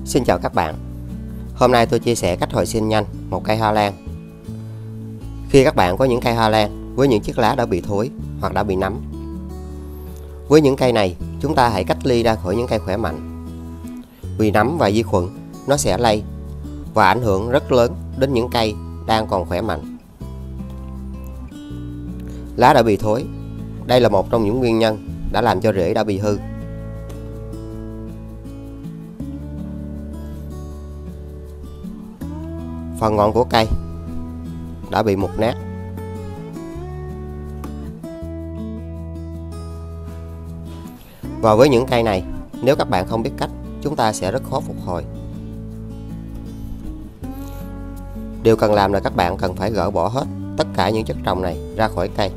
Xin chào các bạn. Hôm nay tôi chia sẻ cách hồi sinh nhanh một cây hoa lan. Khi các bạn có những cây hoa lan với những chiếc lá đã bị thối hoặc đã bị nấm, với những cây này chúng ta hãy cách ly ra khỏi những cây khỏe mạnh. Vì nấm và vi khuẩn nó sẽ lây và ảnh hưởng rất lớn đến những cây đang còn khỏe mạnh. Lá đã bị thối, đây là một trong những nguyên nhân đã làm cho rễ đã bị hư. Phần ngọn của cây đã bị mục nát. Và với những cây này, nếu các bạn không biết cách, chúng ta sẽ rất khó phục hồi. Điều cần làm là các bạn cần phải gỡ bỏ hết tất cả những chất trồng này ra khỏi cây.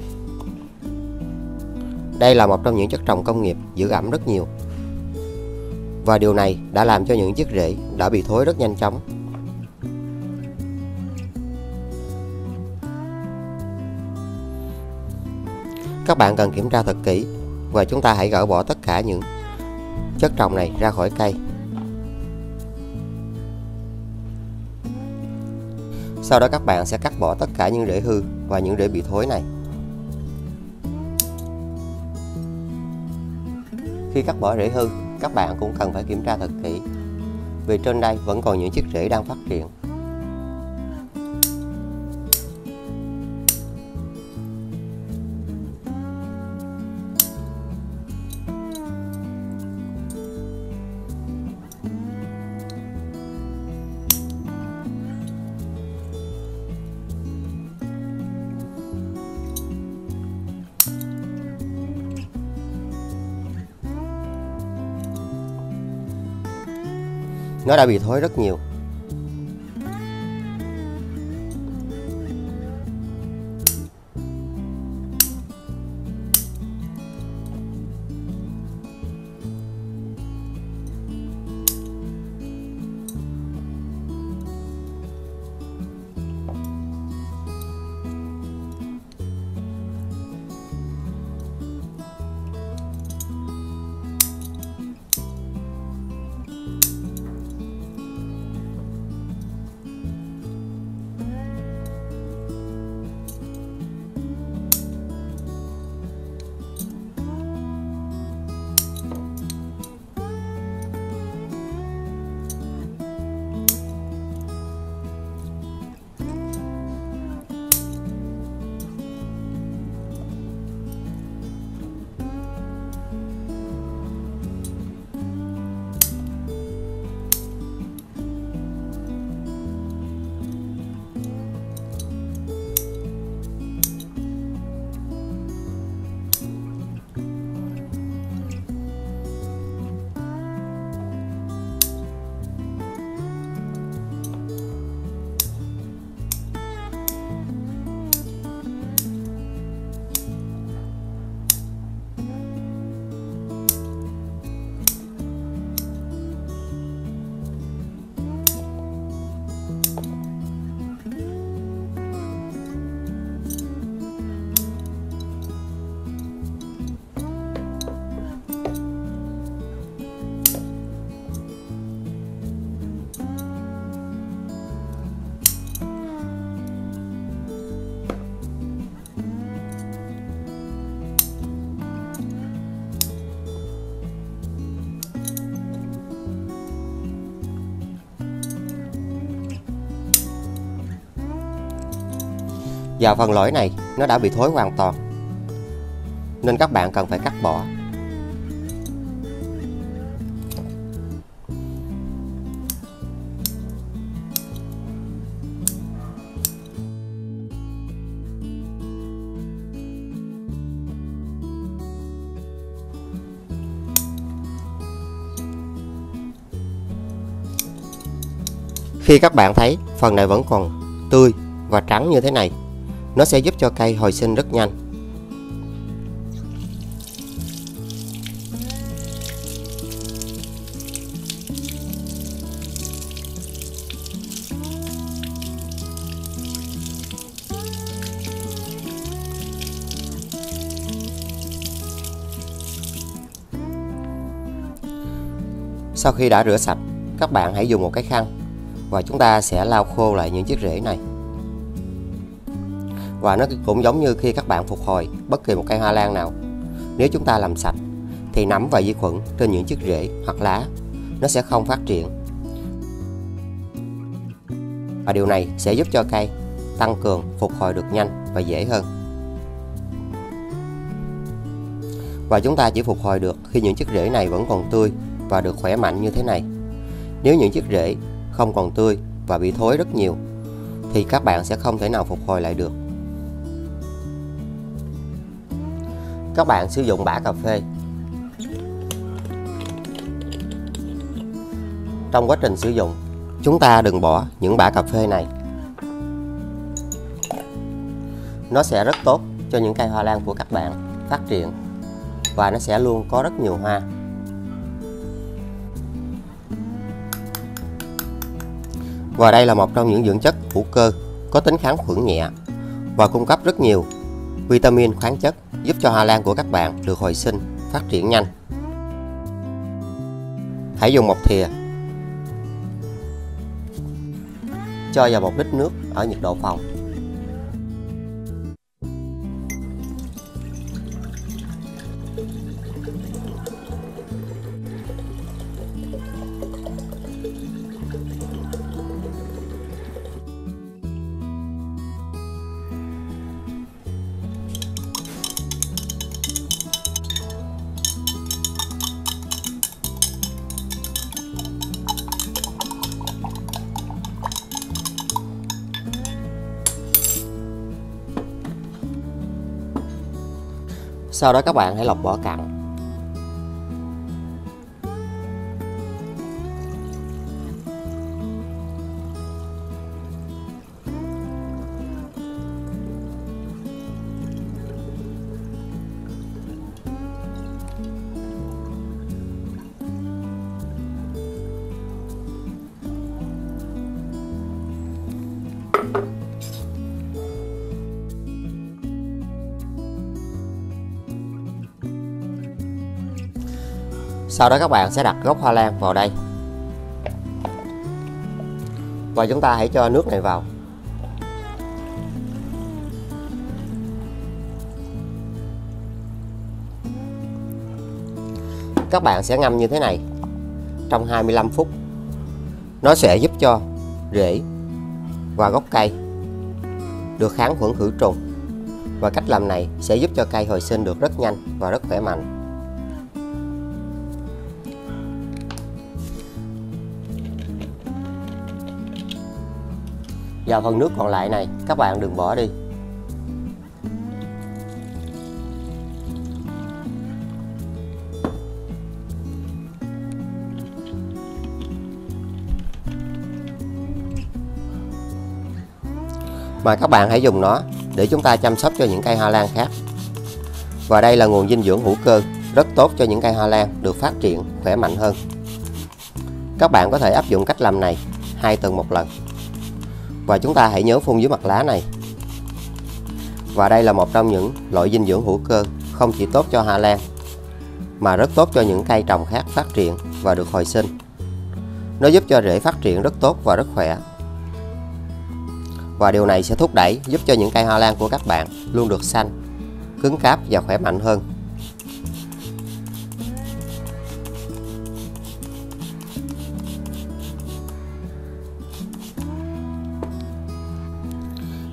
Đây là một trong những chất trồng công nghiệp giữ ẩm rất nhiều. Và điều này đã làm cho những chiếc rễ đã bị thối rất nhanh chóng. Các bạn cần kiểm tra thật kỹ và chúng ta hãy gỡ bỏ tất cả những chất trồng này ra khỏi cây. Sau đó các bạn sẽ cắt bỏ tất cả những rễ hư và những rễ bị thối này. Khi cắt bỏ rễ hư, các bạn cũng cần phải kiểm tra thật kỹ, vì trên đây vẫn còn những chiếc rễ đang phát triển. Nó đã bị thối rất nhiều. Và phần lõi này nó đã bị thối hoàn toàn, nên các bạn cần phải cắt bỏ. Khi các bạn thấy phần này vẫn còn tươi và trắng như thế này, nó sẽ giúp cho cây hồi sinh rất nhanh. Sau khi đã rửa sạch, các bạn hãy dùng một cái khăn và chúng ta sẽ lau khô lại những chiếc rễ này. Và nó cũng giống như khi các bạn phục hồi bất kỳ một cây hoa lan nào, nếu chúng ta làm sạch thì nấm và vi khuẩn trên những chiếc rễ hoặc lá nó sẽ không phát triển. Và điều này sẽ giúp cho cây tăng cường phục hồi được nhanh và dễ hơn. Và chúng ta chỉ phục hồi được khi những chiếc rễ này vẫn còn tươi và được khỏe mạnh như thế này. Nếu những chiếc rễ không còn tươi và bị thối rất nhiều thì các bạn sẽ không thể nào phục hồi lại được. Các bạn sử dụng bã cà phê. Trong quá trình sử dụng, chúng ta đừng bỏ những bã cà phê này. Nó sẽ rất tốt cho những cây hoa lan của các bạn phát triển và nó sẽ luôn có rất nhiều hoa. Và đây là một trong những dưỡng chất hữu cơ có tính kháng khuẩn nhẹ và cung cấp rất nhiều vitamin, khoáng chất giúp cho hoa lan của các bạn được hồi sinh, phát triển nhanh. Hãy dùng một thìa cho vào 1 lít nước ở nhiệt độ phòng. Sau đó các bạn hãy lọc vỏ cặn. Sau đó các bạn sẽ đặt gốc hoa lan vào đây. Và chúng ta hãy cho nước này vào. Các bạn sẽ ngâm như thế này trong 25 phút. Nó sẽ giúp cho rễ và gốc cây được kháng khuẩn khử trùng. Và cách làm này sẽ giúp cho cây hồi sinh được rất nhanh và rất khỏe mạnh. Và phần nước còn lại này các bạn đừng bỏ đi. Mà các bạn hãy dùng nó để chúng ta chăm sóc cho những cây hoa lan khác. Và đây là nguồn dinh dưỡng hữu cơ rất tốt cho những cây hoa lan được phát triển khỏe mạnh hơn. Các bạn có thể áp dụng cách làm này 2 tuần một lần. Và chúng ta hãy nhớ phun dưới mặt lá này. Và đây là một trong những loại dinh dưỡng hữu cơ không chỉ tốt cho hoa lan mà rất tốt cho những cây trồng khác phát triển và được hồi sinh. Nó giúp cho rễ phát triển rất tốt và rất khỏe. Và điều này sẽ thúc đẩy giúp cho những cây hoa lan của các bạn luôn được xanh, cứng cáp và khỏe mạnh hơn.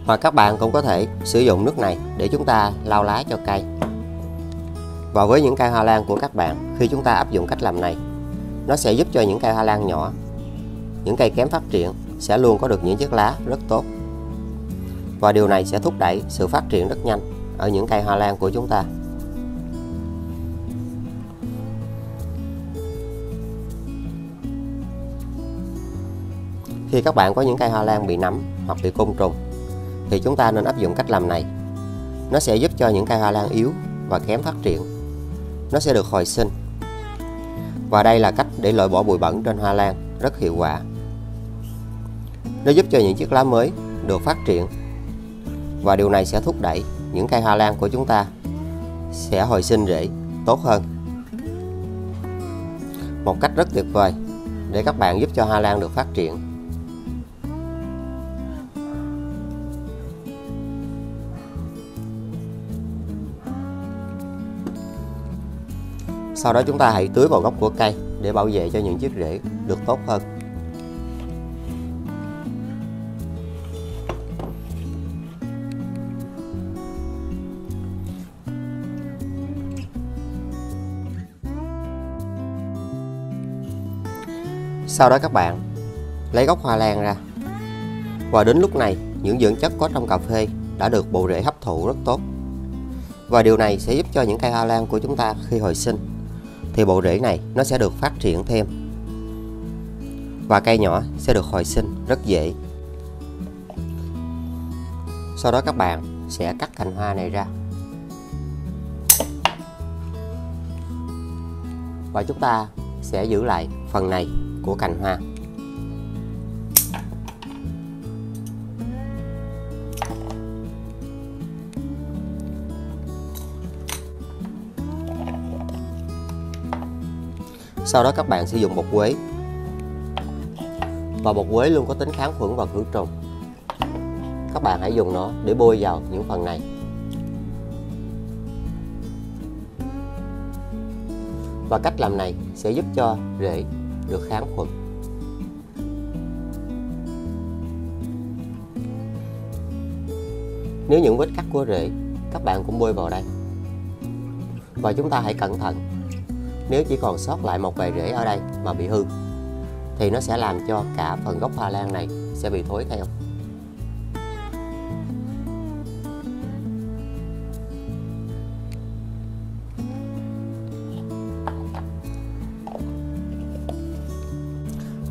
Hoặc các bạn cũng có thể sử dụng nước này để chúng ta lau lá cho cây. Và với những cây hoa lan của các bạn, khi chúng ta áp dụng cách làm này, nó sẽ giúp cho những cây hoa lan nhỏ, những cây kém phát triển sẽ luôn có được những chiếc lá rất tốt. Và điều này sẽ thúc đẩy sự phát triển rất nhanh ở những cây hoa lan của chúng ta. Khi các bạn có những cây hoa lan bị nấm hoặc bị côn trùng thì chúng ta nên áp dụng cách làm này. Nó sẽ giúp cho những cây hoa lan yếu và kém phát triển, nó sẽ được hồi sinh. Và đây là cách để loại bỏ bụi bẩn trên hoa lan rất hiệu quả. Nó giúp cho những chiếc lá mới được phát triển. Và điều này sẽ thúc đẩy những cây hoa lan của chúng ta sẽ hồi sinh rễ tốt hơn. Một cách rất tuyệt vời để các bạn giúp cho hoa lan được phát triển. Sau đó chúng ta hãy tưới vào gốc của cây để bảo vệ cho những chiếc rễ được tốt hơn. Sau đó các bạn lấy gốc hoa lan ra, và đến lúc này những dưỡng chất có trong cà phê đã được bộ rễ hấp thụ rất tốt, và điều này sẽ giúp cho những cây hoa lan của chúng ta khi hồi sinh thì bộ rễ này nó sẽ được phát triển thêm, và cây nhỏ sẽ được hồi sinh rất dễ. Sau đó các bạn sẽ cắt cành hoa này ra, và chúng ta sẽ giữ lại phần này của cành hoa. Sau đó các bạn sử dụng bột quế, và bột quế luôn có tính kháng khuẩn và khử trùng. Các bạn hãy dùng nó để bôi vào những phần này. Và cách làm này sẽ giúp cho rễ được kháng khuẩn. Nếu những vết cắt của rễ, các bạn cũng bôi vào đây. Và chúng ta hãy cẩn thận, nếu chỉ còn sót lại một vài rễ ở đây mà bị hư thì nó sẽ làm cho cả phần gốc hoa lan này sẽ bị thối theo.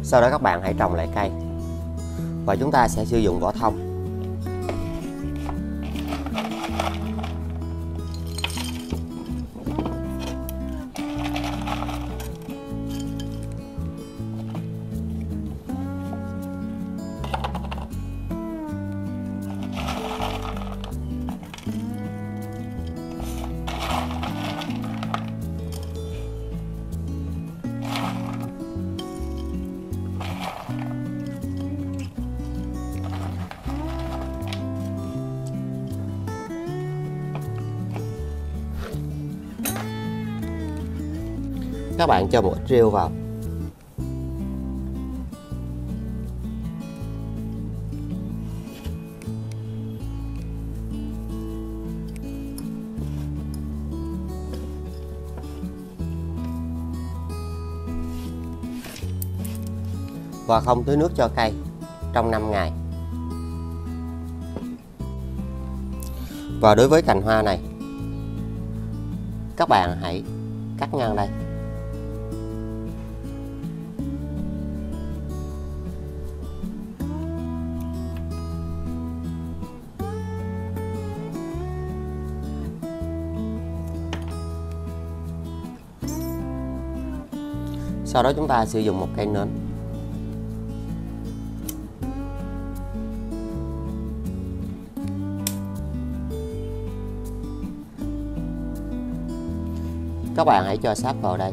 Sau đó các bạn hãy trồng lại cây, và chúng ta sẽ sử dụng vỏ thông. Các bạn cho một ít rêu vào. Và không tưới nước cho cây trong 5 ngày. Và đối với cành hoa này, các bạn hãy cắt ngang đây. Sau đó chúng ta sử dụng một cây nến. Các bạn hãy cho sáp vào đây.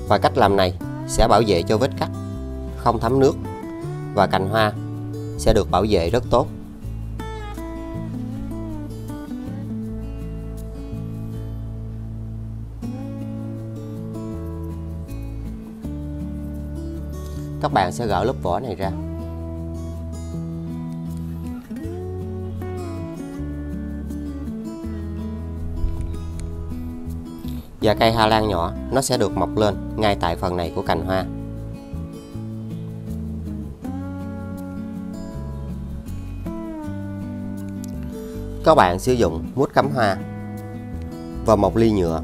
Và cách làm này sẽ bảo vệ cho vết cắt không thấm nước, và cành hoa sẽ được bảo vệ rất tốt. Các bạn sẽ gỡ lớp vỏ này ra. Và cây hoa lan nhỏ nó sẽ được mọc lên ngay tại phần này của cành hoa. Các bạn sử dụng mút cắm hoa và một ly nhựa.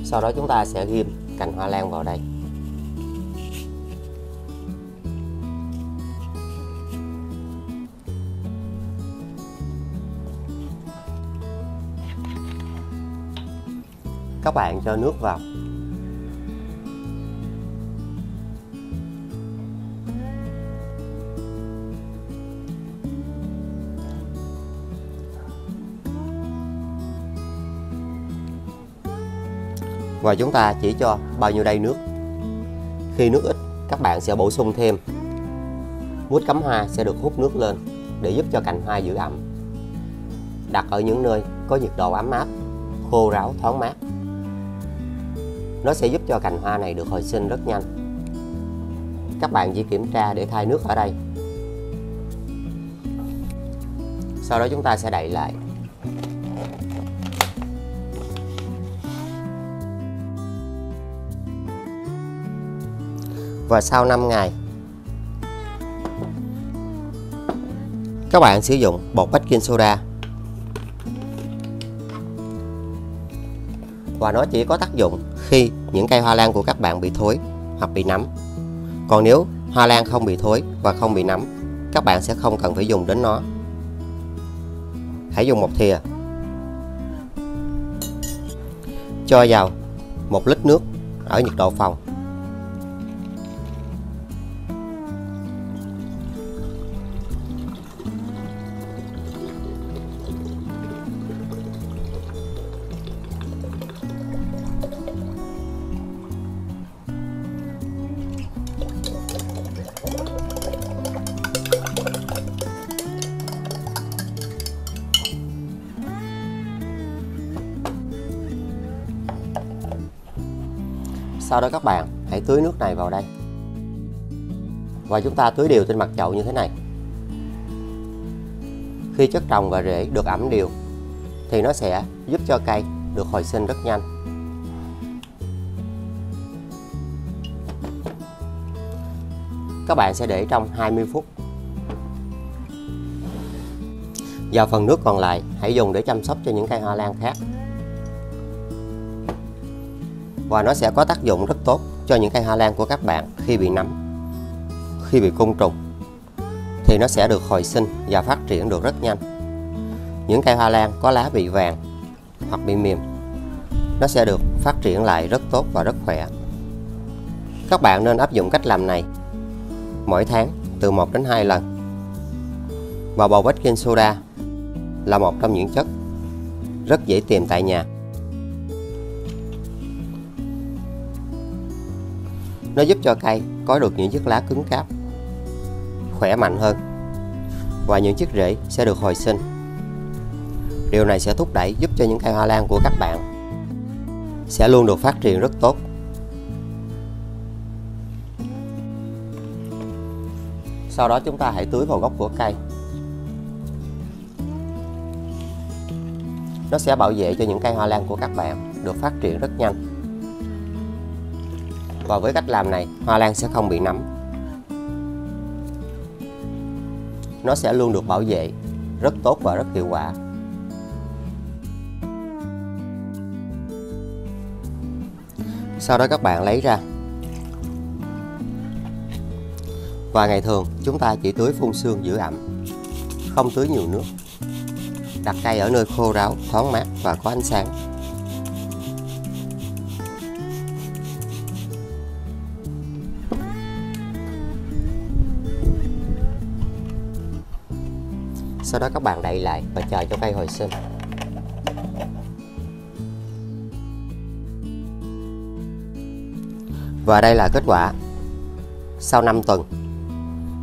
Sau đó chúng ta sẽ ghim cành hoa lan vào đây. Các bạn cho nước vào. Và chúng ta chỉ cho bao nhiêu đây nước. Khi nước ít, các bạn sẽ bổ sung thêm. Mút cắm hoa sẽ được hút nước lên để giúp cho cành hoa giữ ẩm. Đặt ở những nơi có nhiệt độ ấm áp, khô ráo, thoáng mát. Nó sẽ giúp cho cành hoa này được hồi sinh rất nhanh. Các bạn chỉ kiểm tra để thay nước ở đây. Sau đó chúng ta sẽ đậy lại. Và sau 5 ngày, các bạn sử dụng bột baking soda. Và nó chỉ có tác dụng khi những cây hoa lan của các bạn bị thối hoặc bị nấm. Còn nếu hoa lan không bị thối và không bị nấm, các bạn sẽ không cần phải dùng đến nó. Hãy dùng một thìa cho vào 1 lít nước ở nhiệt độ phòng. Sau đó các bạn hãy tưới nước này vào đây. Và chúng ta tưới đều trên mặt chậu như thế này. Khi chất trồng và rễ được ẩm đều thì nó sẽ giúp cho cây được hồi sinh rất nhanh. Các bạn sẽ để trong 20 phút. Và phần nước còn lại hãy dùng để chăm sóc cho những cây hoa lan khác. Và nó sẽ có tác dụng rất tốt cho những cây hoa lan của các bạn khi bị nấm, khi bị côn trùng. Thì nó sẽ được hồi sinh và phát triển được rất nhanh. Những cây hoa lan có lá bị vàng hoặc bị mềm, nó sẽ được phát triển lại rất tốt và rất khỏe. Các bạn nên áp dụng cách làm này mỗi tháng từ 1 đến 2 lần. Và bột baking soda là một trong những chất rất dễ tìm tại nhà. Nó giúp cho cây có được những chiếc lá cứng cáp, khỏe mạnh hơn. Và những chiếc rễ sẽ được hồi sinh. Điều này sẽ thúc đẩy giúp cho những cây hoa lan của các bạn sẽ luôn được phát triển rất tốt. Sau đó chúng ta hãy tưới vào gốc của cây. Nó sẽ bảo vệ cho những cây hoa lan của các bạn được phát triển rất nhanh. Và với cách làm này, hoa lan sẽ không bị nấm. Nó sẽ luôn được bảo vệ rất tốt và rất hiệu quả. Sau đó các bạn lấy ra. Và ngày thường chúng ta chỉ tưới phun sương giữ ẩm, không tưới nhiều nước. Đặt cây ở nơi khô ráo, thoáng mát và có ánh sáng. Sau đó các bạn đậy lại và chờ cho cây hồi sinh. Và đây là kết quả. Sau 5 tuần,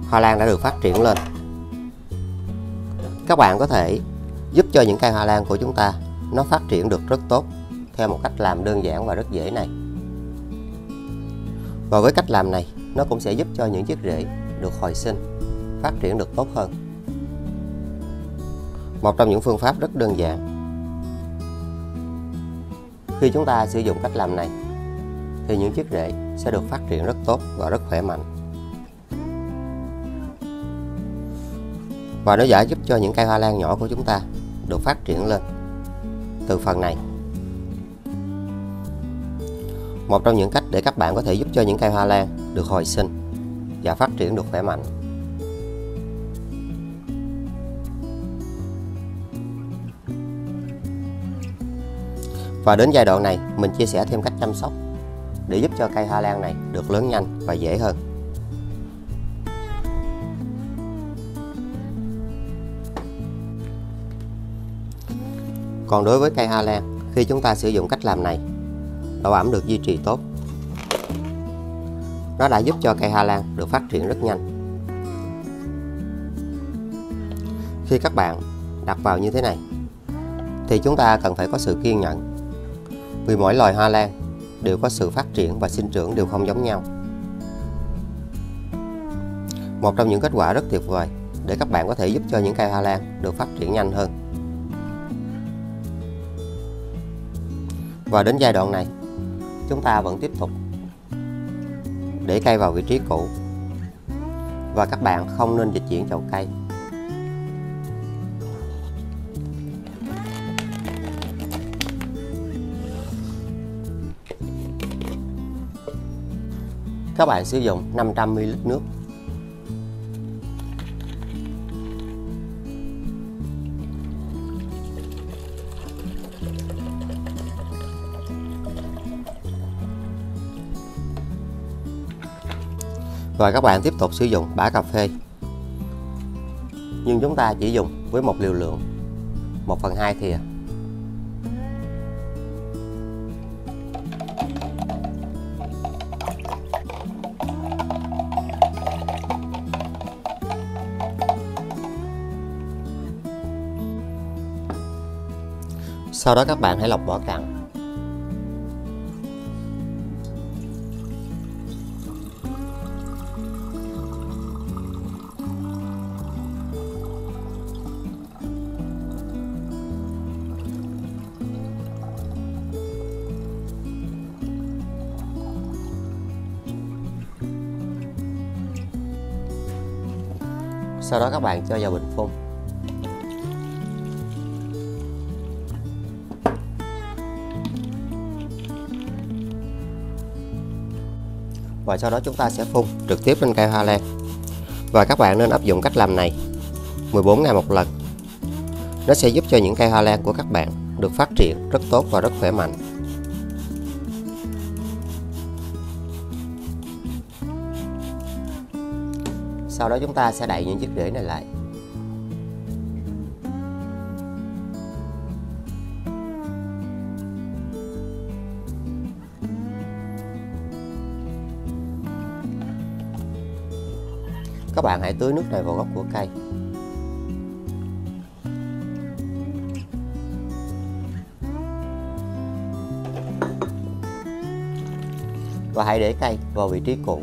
hoa lan đã được phát triển lên. Các bạn có thể giúp cho những cây hoa lan của chúng ta nó phát triển được rất tốt theo một cách làm đơn giản và rất dễ này. Và với cách làm này, nó cũng sẽ giúp cho những chiếc rễ được hồi sinh, phát triển được tốt hơn. Một trong những phương pháp rất đơn giản. Khi chúng ta sử dụng cách làm này thì những chiếc rễ sẽ được phát triển rất tốt và rất khỏe mạnh. Và nó sẽ giúp cho những cây hoa lan nhỏ của chúng ta được phát triển lên từ phần này. Một trong những cách để các bạn có thể giúp cho những cây hoa lan được hồi sinh và phát triển được khỏe mạnh. Và đến giai đoạn này, mình chia sẻ thêm cách chăm sóc để giúp cho cây hoa lan này được lớn nhanh và dễ hơn. Còn đối với cây hoa lan, khi chúng ta sử dụng cách làm này, độ ẩm được duy trì tốt. Nó đã giúp cho cây hoa lan được phát triển rất nhanh. Khi các bạn đặt vào như thế này, thì chúng ta cần phải có sự kiên nhẫn, vì mỗi loài hoa lan đều có sự phát triển và sinh trưởng đều không giống nhau. Một trong những kết quả rất tuyệt vời để các bạn có thể giúp cho những cây hoa lan được phát triển nhanh hơn. Và đến giai đoạn này, chúng ta vẫn tiếp tục để cây vào vị trí cũ, và các bạn không nên dịch chuyển chậu cây. Các bạn sử dụng 500 ml nước. Và các bạn tiếp tục sử dụng bã cà phê, nhưng chúng ta chỉ dùng với một liều lượng 1/2 thìa. Sau đó các bạn hãy lọc vỏ cặn. Sau đó các bạn cho vào bình phun. Và sau đó chúng ta sẽ phun trực tiếp lên cây hoa lan. Và các bạn nên áp dụng cách làm này 14 ngày một lần. Nó sẽ giúp cho những cây hoa lan của các bạn được phát triển rất tốt và rất khỏe mạnh. Sau đó chúng ta sẽ đậy những chiếc rễ này lại. Các bạn hãy tưới nước này vào gốc của cây. Và hãy để cây vào vị trí cũ.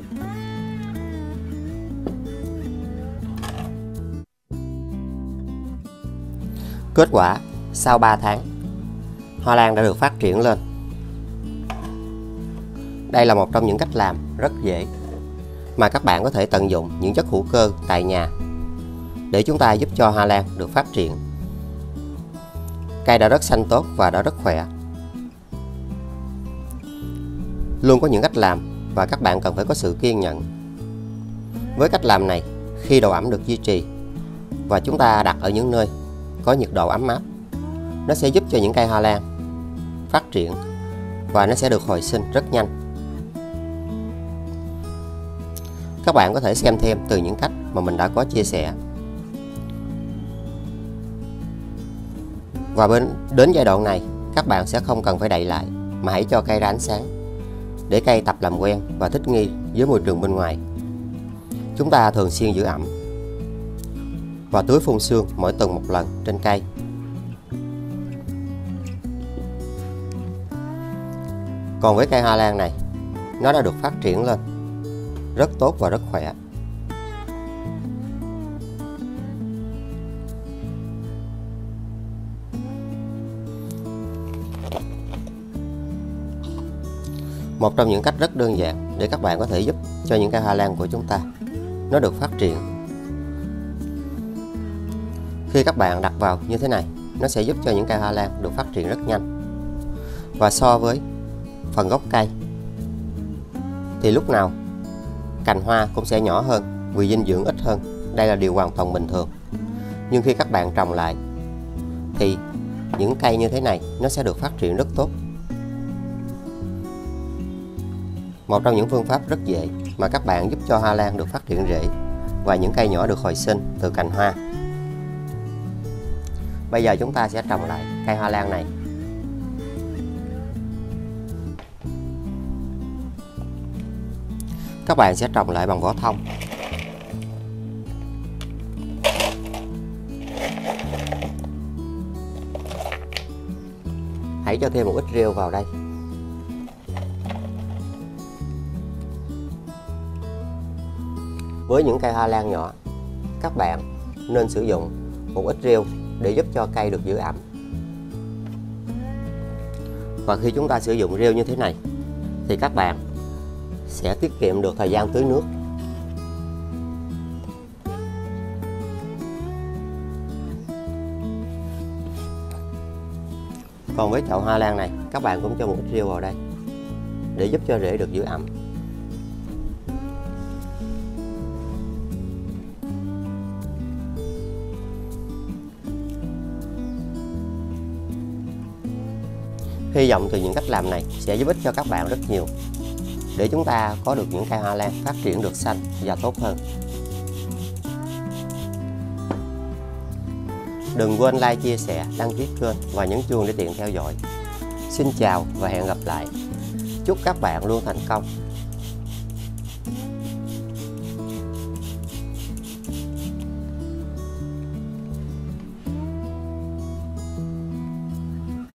Kết quả, sau 3 tháng, hoa lan đã được phát triển lên. Đây là một trong những cách làm rất dễ mà các bạn có thể tận dụng những chất hữu cơ tại nhà để chúng ta giúp cho hoa lan được phát triển. Cây đã rất xanh tốt và đã rất khỏe. Luôn có những cách làm và các bạn cần phải có sự kiên nhẫn. Với cách làm này, khi độ ẩm được duy trì và chúng ta đặt ở những nơi có nhiệt độ ấm áp, nó sẽ giúp cho những cây hoa lan phát triển và nó sẽ được hồi sinh rất nhanh. Các bạn có thể xem thêm từ những cách mà mình đã có chia sẻ. Và đến giai đoạn này, các bạn sẽ không cần phải đậy lại, mà hãy cho cây ra ánh sáng để cây tập làm quen và thích nghi với môi trường bên ngoài. Chúng ta thường xuyên giữ ẩm và tưới phun sương mỗi tuần một lần trên cây. Còn với cây hoa lan này, nó đã được phát triển lên rất tốt và rất khỏe. Một trong những cách rất đơn giản để các bạn có thể giúp cho những cây hoa lan của chúng ta nó được phát triển. Khi các bạn đặt vào như thế này, nó sẽ giúp cho những cây hoa lan được phát triển rất nhanh. Và so với phần gốc cây thì lúc nào cành hoa cũng sẽ nhỏ hơn vì dinh dưỡng ít hơn. Đây là điều hoàn toàn bình thường. Nhưng khi các bạn trồng lại thì những cây như thế này nó sẽ được phát triển rất tốt. Một trong những phương pháp rất dễ mà các bạn giúp cho hoa lan được phát triển rễ và những cây nhỏ được hồi sinh từ cành hoa. Bây giờ chúng ta sẽ trồng lại cây hoa lan này. Các bạn sẽ trồng lại bằng vỏ thông. Hãy cho thêm một ít rêu vào đây. Với những cây hoa lan nhỏ, các bạn nên sử dụng một ít rêu để giúp cho cây được giữ ẩm. Và khi chúng ta sử dụng rêu như thế này thì các bạn sẽ tiết kiệm được thời gian tưới nước. Còn với chậu hoa lan này, các bạn cũng cho một ít rêu vào đây để giúp cho rễ được giữ ẩm. Hy vọng từ những cách làm này sẽ giúp ích cho các bạn rất nhiều để chúng ta có được những cây hoa lan phát triển được xanh và tốt hơn. Đừng quên like, chia sẻ, đăng ký kênh và nhấn chuông để tiện theo dõi. Xin chào và hẹn gặp lại. Chúc các bạn luôn thành công.